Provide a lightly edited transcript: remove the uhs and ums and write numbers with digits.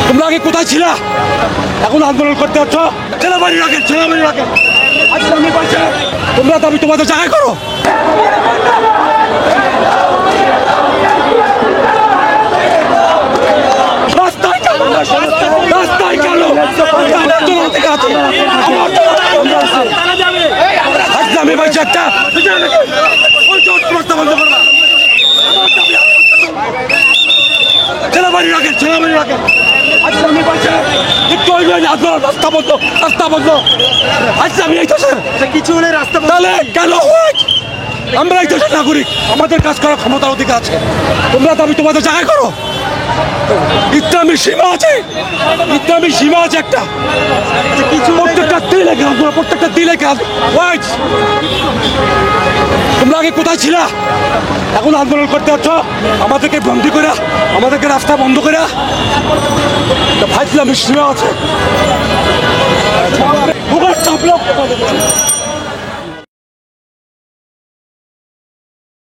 তোমরা আগে কোথায় ছিলা? এখন আন্দোলন করতে হচ্ছ? সেনাবাহিনী রাখেন, সেনাবাহিনী রাখেন। আজকে আমি বলছি তোমরা দাবি তোমাদের জায়গায় করো। রাস্তায় কেন? রাস্তায় কেন? রাস্তায় অধিকার আছে। আজকে আমি বলছি একটা বন্ধ করবা। সেনাবাহিনী রাখেন, সেনাবাহিনী রাখেন। আজকে আমি বলছি একটু আন্দোলন, রাস্তা বন্ধ, রাস্তা বন্ধ। আজকে আমি এই দেশের কিছু হলে রাস্তা তাহলে কেন আমরা এই দেশের নাগরিক, আমাদের কাজ করার ক্ষমতার অধিকার আছে। তোমরা দাবি তোমাদের জায়গায় করো। ইসলামী সীমা আছে, ইসলামী সীমা আছে একটা। কিছু প্রত্যেকটা দিলে খেলা, প্রত্যেকটা দিলে খেলা। তোমরা আগে কোথায় ছিলা? এখন আন্দোলন করতে হচ্ছ আমাদেরকে বন্দি করে, আমাদেরকে রাস্তা বন্ধ করে। ভাই ইসলামী সীমা আছে।